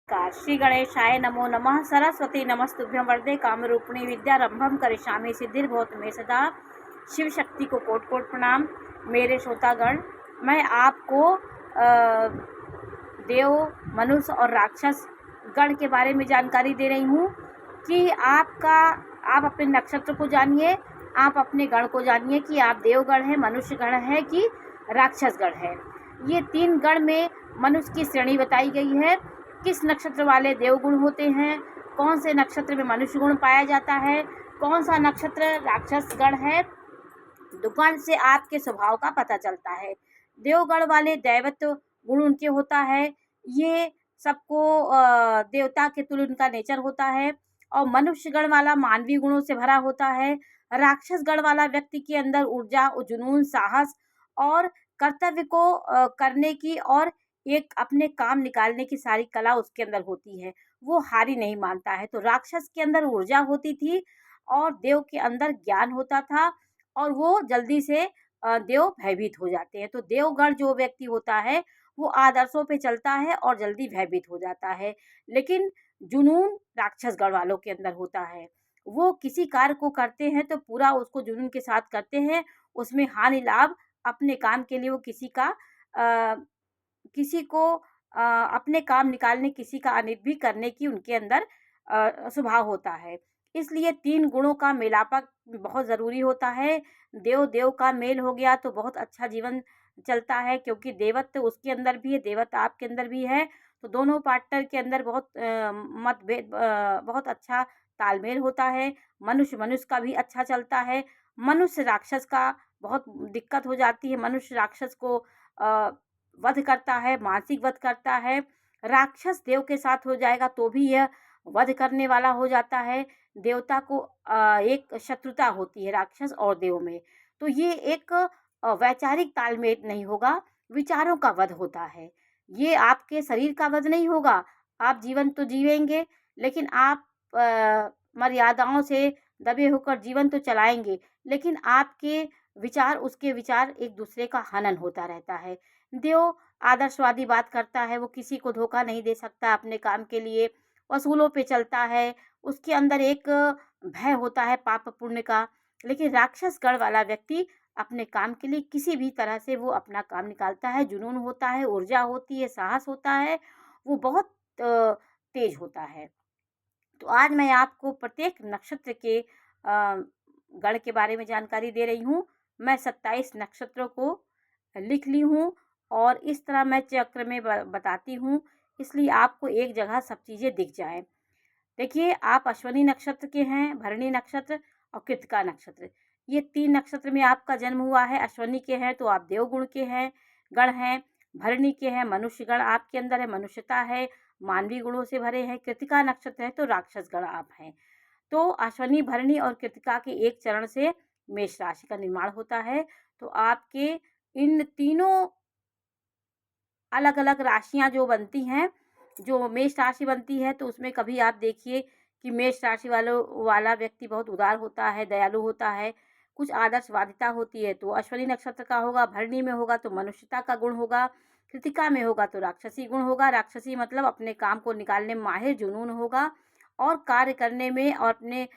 नमस्कार। श्री गणेशाय नमो नमः। सरस्वती नमस्तुभ्यं वरदे कामरूपिणी विद्यारंभम करिष्यामि सिद्धिर्भवतु मे सदा। शिव शक्ति को कोट कोट प्रणाम। मेरे श्रोतागण, मैं आपको देव, मनुष्य और राक्षस गण के बारे में जानकारी दे रही हूँ कि आप अपने नक्षत्र को जानिए, आप अपने गण को जानिए कि आप देवगण है, मनुष्य गण है कि राक्षस गण है। ये 3 गण में मनुष्य की श्रेणी बताई गई है। किस नक्षत्र वाले देवगुण होते हैं, कौन से नक्षत्र में मनुष्य गुण पाया जाता है, कौन सा नक्षत्र राक्षस गण है, गण से आपके स्वभाव का पता चलता है। देवगण वाले दैवत्व गुण उनके होता है, ये सबको देवता के तुल्य उनका नेचर होता है। और मनुष्य गण वाला मानवीय गुणों से भरा होता है। राक्षस गण वाला व्यक्ति के अंदर ऊर्जा, जुनून, साहस और कर्तव्य को करने की और एक अपने काम निकालने की सारी कला उसके अंदर होती है। वो हारी नहीं मानता है। तो राक्षस के अंदर ऊर्जा होती थी और देव के अंदर ज्ञान होता था और वो जल्दी से देव भयभीत हो जाते हैं। तो देवगण जो व्यक्ति होता है वो आदर्शों पे चलता है और जल्दी भयभीत हो जाता है। लेकिन जुनून राक्षस गण वालों के अंदर होता है। वो किसी कार्य को करते हैं तो पूरा उसको जुनून के साथ करते हैं। उसमें हानि लाभ अपने काम के लिए वो किसी को अपने काम निकालने, किसी का अनित भी करने की उनके अंदर स्वभाव होता है। इसलिए 3 गुणों का मेलापक बहुत ज़रूरी होता है। देव का मेल हो गया तो बहुत अच्छा जीवन चलता है, क्योंकि देवत्व उसके अंदर भी है, देवत्व आपके अंदर भी है। तो दोनों पार्टनर के अंदर मतभेद बहुत अच्छा तालमेल होता है। मनुष्य का भी अच्छा चलता है। मनुष्य राक्षस का बहुत दिक्कत हो जाती है। मनुष्य राक्षस को वध करता है, मानसिक वध करता है। राक्षस देव के साथ हो जाएगा तो भी यह वध करने वाला हो जाता है। देवता को एक शत्रुता होती है राक्षस और देव में। तो ये एक वैचारिक तालमेल नहीं होगा, विचारों का वध होता है। ये आपके शरीर का वध नहीं होगा। आप जीवन तो जीवेंगे, लेकिन आप मर्यादाओं से दबे होकर जीवन तो चलाएंगे, लेकिन आपके विचार, उसके विचार एक दूसरे का हनन होता रहता है। देव आदर्शवादी बात करता है, वो किसी को धोखा नहीं दे सकता, अपने काम के लिए असूलों पे चलता है। उसके अंदर एक भय होता है पाप पुण्य का। लेकिन राक्षस गण वाला व्यक्ति अपने काम के लिए किसी भी तरह से वो अपना काम निकालता है। जुनून होता है, ऊर्जा होती है, साहस होता है, वो बहुत तेज होता है। तो आज मैं आपको प्रत्येक नक्षत्र के गण के बारे में जानकारी दे रही हूँ। मैं 27 नक्षत्रों को लिख ली हूँ और इस तरह मैं चक्र में बताती हूँ, इसलिए आपको एक जगह सब चीज़ें दिख जाएं। देखिए, आप अश्विनी नक्षत्र के हैं, भरणी नक्षत्र और कृतिका नक्षत्र, ये 3 नक्षत्र में आपका जन्म हुआ है। अश्विनी के हैं तो आप देवगुण के हैं, गण हैं। भरणी के हैं, मनुष्य गण आपके अंदर है, मनुष्यता है, मानवीय गुणों से भरे हैं। कृतिका नक्षत्र है तो राक्षस गण आप हैं। तो अश्विनी, भरणी और कृतिका के एक चरण से मेष राशि का निर्माण होता है। तो आपके इन तीनों अलग अलग राशियां जो बनती हैं, जो मेष राशि बनती है, तो उसमें कभी आप देखिए कि मेष राशि वाला व्यक्ति बहुत उदार होता है, दयालु होता है, कुछ आदर्शवादिता होती है तो अश्विनी नक्षत्र का होगा। भरणी में होगा तो मनुष्यता का गुण होगा। कृतिका में होगा तो राक्षसी गुण होगा। राक्षसी मतलब अपने काम को निकालने में माहिर, जुनून होगा और कार्य करने में और अपने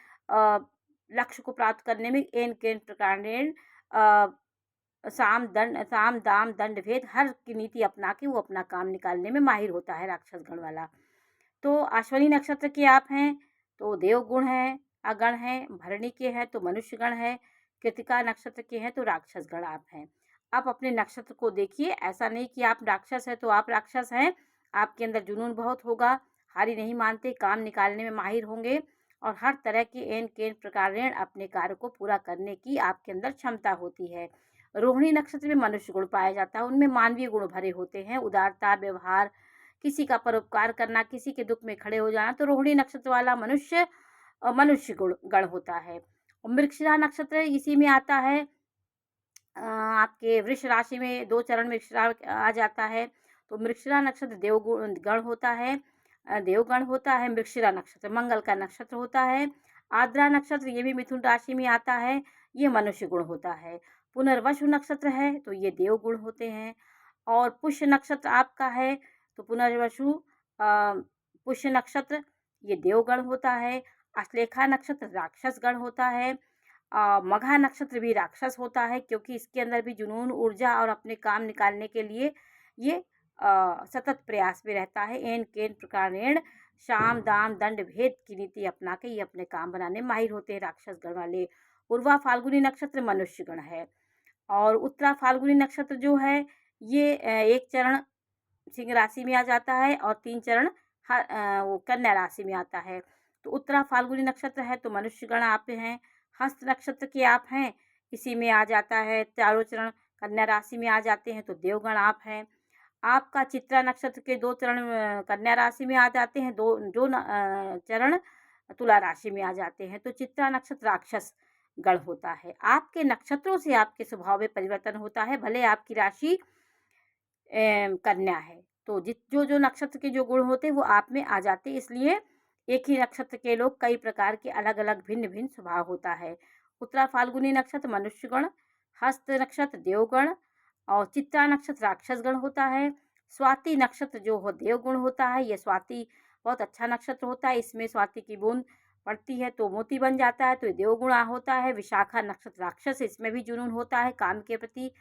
लक्ष्य को प्राप्त करने में एन केन प्रकार साम दाम दंड भेद हर की नीति अपना के वो अपना काम निकालने में माहिर होता है राक्षस गण वाला। तो अश्विनी नक्षत्र के आप हैं तो देव गुण है, अगण है। भरणी के हैं तो मनुष्य गण है। कृतिका नक्षत्र के हैं तो राक्षस गण आप हैं। आप अपने नक्षत्र को देखिए, ऐसा नहीं कि आप राक्षस है तो आप राक्षस हैं। आपके अंदर जुनून बहुत होगा, हारी नहीं मानते, काम निकालने में माहिर होंगे और हर तरह के एन केन प्रकार अपने कार्य को पूरा करने की आपके अंदर क्षमता होती है। रोहिणी नक्षत्र में मनुष्य गुण पाया जाता है, उनमें मानवीय गुण भरे होते हैं, उदारता, व्यवहार, किसी का परोपकार करना, किसी के दुख में खड़े हो जाना। तो रोहिणी नक्षत्र वाला मनुष्य गण होता है। और मृगशिरा नक्षत्र इसी में आता है। आपके वृष राशि में 2 चरण में मृगशिरा आ जाता है। तो मृगशिरा नक्षत्र देवगण होता है, देवगण होता है। मृगशिरा नक्षत्र मंगल का नक्षत्र होता है। आर्द्रा नक्षत्र ये भी मिथुन राशि में आता है, ये मनुष्य गुण होता है। पुनर्वसु नक्षत्र है तो ये देवगुण होते हैं। और पुष्य नक्षत्र आपका है तो पुनर्वसु पुष्य नक्षत्र ये देवगण होता है। अश्लेषा नक्षत्र राक्षस गण होता है। मघा नक्षत्र भी राक्षस होता है, क्योंकि इसके अंदर भी जुनून, ऊर्जा और अपने काम निकालने के लिए ये सतत प्रयास में रहता है। एन केन प्रकारेण साम दाम दंड भेद की नीति अपना के ये अपने काम बनाने में माहिर होते हैं राक्षस गण वाले। पूर्वा फाल्गुनी नक्षत्र मनुष्य गण है। और उत्तरा फाल्गुनी नक्षत्र जो है ये एक चरण सिंह राशि में आ जाता है और 3 चरण वो कन्या राशि में आता है। तो उत्तरा फाल्गुनी नक्षत्र है तो मनुष्य गण आप हैं। हस्त नक्षत्र के आप हैं, इसी में आ जाता है। चारों चरण कन्या राशि में आ जाते हैं तो देवगण आप हैं। आपका चित्रा नक्षत्र के 2 चरण कन्या राशि में आ जाते हैं, चरण तुला राशि में आ जाते हैं। तो चित्रा नक्षत्र राक्षस गण होता है। आपके नक्षत्रों से आपके स्वभाव में परिवर्तन होता है, भले आपकी राशि कन्या है। तो जो नक्षत्र के जो गुण होते हैं वो आप में आ जाते हैं, इसलिए एक ही नक्षत्र के लोग कई प्रकार के अलग अलग भिन्न भिन्न स्वभाव होता है। उत्तरा फाल्गुनी नक्षत्र मनुष्यगण, हस्त नक्षत्र देवगण और चित्रा नक्षत्र राक्षस गण होता है। स्वाति नक्षत्र जो हो देवगुण होता है। ये स्वाति बहुत अच्छा नक्षत्र होता है, इसमें स्वाति की बूंद पड़ती है तो मोती बन जाता है, तो ये देवगुण होता है। विशाखा नक्षत्र राक्षस, इसमें भी जुनून होता है, काम के प्रति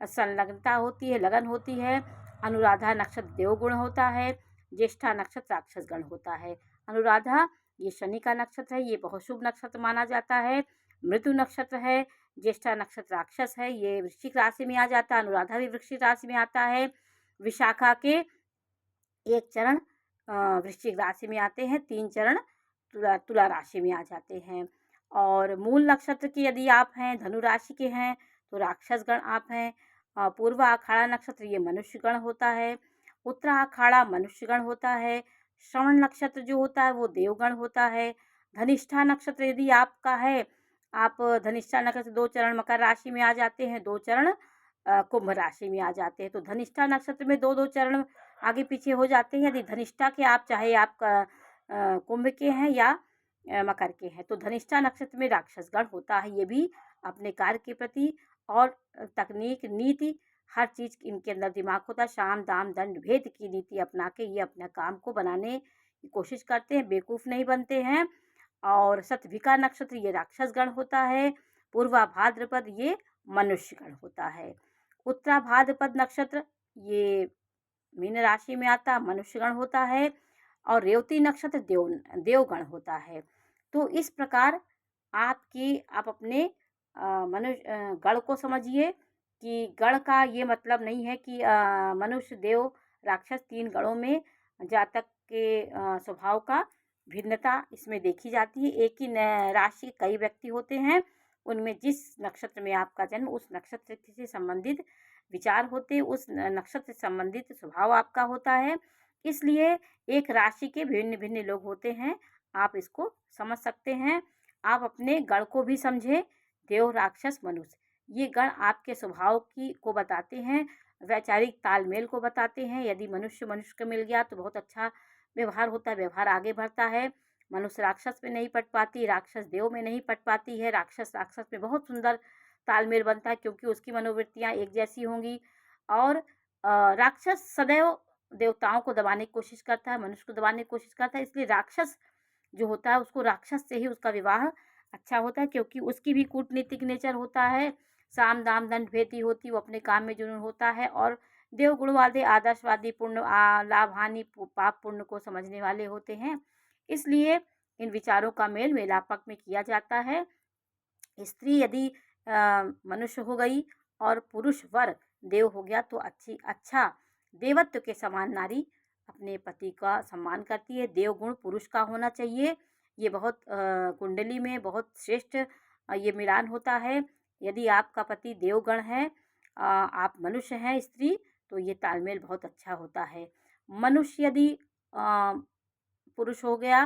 संलग्नता होती है, लगन होती है। अनुराधा नक्षत्र देवगुण होता है। ज्येष्ठा नक्षत्र राक्षस गण होता है। अनुराधा ये शनि का नक्षत्र है, ये बहुत शुभ नक्षत्र माना जाता है। मृत्यु नक्षत्र है। ज्येष्ठा नक्षत्र राक्षस है, ये वृश्चिक राशि में आ जाता है। अनुराधा भी वृश्चिक राशि में आता है। विशाखा के 1 चरण वृश्चिक राशि में आते हैं, 3 चरण तुला राशि में आ जाते हैं। और मूल नक्षत्र के यदि आप हैं, धनु राशि के हैं तो राक्षस गण आप हैं। पूर्वा अखाड़ा नक्षत्र ये मनुष्य गण होता है। उत्तरा अखाड़ा मनुष्य गण होता है। श्रवण नक्षत्र जो होता है वो देवगण होता है। धनिष्ठा नक्षत्र यदि आपका है, आप धनिष्ठा नक्षत्र 2 चरण मकर राशि में आ जाते हैं, 2 चरण कुंभ राशि में आ जाते हैं। तो धनिष्ठा नक्षत्र में 2-2 चरण आगे पीछे हो जाते हैं। यदि धनिष्ठा के आप चाहे आपका कुंभ के हैं या मकर के हैं, तो धनिष्ठा नक्षत्र में राक्षस गण होता है। ये भी अपने कार्य के प्रति और तकनीक, नीति, हर चीज़ इनके अंदर दिमाग होता है। साम दाम दंड भेद की नीति अपना के ये अपने काम को बनाने की कोशिश करते हैं, बेवकूफ़ नहीं बनते हैं। और शतभिका नक्षत्र ये राक्षस गण होता है। पूर्वा भाद्रपद ये मनुष्य गण होता है। उत्तरा भाद्रपद नक्षत्र ये मीन राशि में आता, मनुष्य गण होता है। और रेवती नक्षत्र देवगण होता है। तो इस प्रकार आप अपने गण को समझिए कि गण का ये मतलब नहीं है कि मनुष्य, देव, राक्षस 3 गणों में जातक के स्वभाव का भिन्नता इसमें देखी जाती है। एक ही राशि कई व्यक्ति होते हैं, उनमें जिस नक्षत्र में आपका जन्म उस नक्षत्र से संबंधित विचार होते हैं, उस नक्षत्र से संबंधित स्वभाव आपका होता है। इसलिए एक राशि के भिन्न भिन्न लोग होते हैं, आप इसको समझ सकते हैं। आप अपने गण को भी समझें, देव, राक्षस, मनुष्य, ये गण आपके स्वभाव को बताते हैं, वैचारिक तालमेल को बताते हैं। यदि मनुष्य को मिल गया तो बहुत अच्छा व्यवहार होता है, व्यवहार आगे बढ़ता है। मनुष्य राक्षस में नहीं पट पाती, राक्षस देव में नहीं पट पाती है। राक्षस में बहुत सुंदर तालमेल बनता है, क्योंकि उसकी मनोवृत्तियाँ एक जैसी होंगी। और राक्षस सदैव देवताओं को दबाने की कोशिश करता है, मनुष्य को दबाने की कोशिश करता है। इसलिए राक्षस जो होता है उसको राक्षस से ही उसका विवाह अच्छा होता है, क्योंकि उसकी भी कूटनीतिक नेचर होता है, साम दाम दंड भेदी होती, वो अपने काम में जुनून होता है। और देव गुणवादी, आदर्शवादी, पुण्य लाभ हानि पाप पुण्य को समझने वाले होते हैं। इसलिए इन विचारों का मेल मेलापक में किया जाता है। स्त्री यदि मनुष्य हो गई और पुरुष वर देव हो गया तो अच्छा देवत्व के समान नारी अपने पति का सम्मान करती है। देवगुण पुरुष का होना चाहिए, ये बहुत कुंडली में बहुत श्रेष्ठ ये मिलान होता है। यदि आपका पति देवगण है, आप मनुष्य हैं स्त्री, तो ये तालमेल बहुत अच्छा होता है। मनुष्य यदि पुरुष हो गया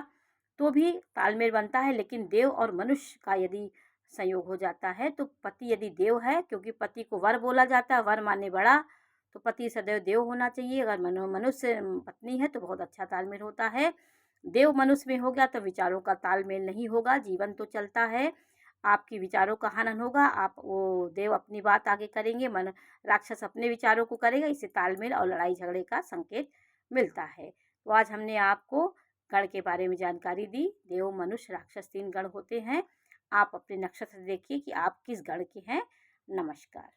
तो भी तालमेल बनता है, लेकिन देव और मनुष्य का यदि संयोग हो जाता है तो पति यदि देव है, क्योंकि पति को वर बोला जाता है, वर माने बड़ा, तो पति सदैव देव होना चाहिए। अगर मनुष्य पत्नी है तो बहुत अच्छा तालमेल होता है। देव मनुष्य में हो गया तो विचारों का तालमेल नहीं होगा, जीवन तो चलता है, आपकी विचारों का हनन होगा, आप वो देव अपनी बात आगे करेंगे, राक्षस अपने विचारों को करेगा, इससे तालमेल और लड़ाई झगड़े का संकेत मिलता है। तो आज हमने आपको गण के बारे में जानकारी दी। देव, मनुष्य, राक्षस 3 गण होते हैं। आप अपने नक्षत्र देखिए कि आप किस गण के हैं। नमस्कार।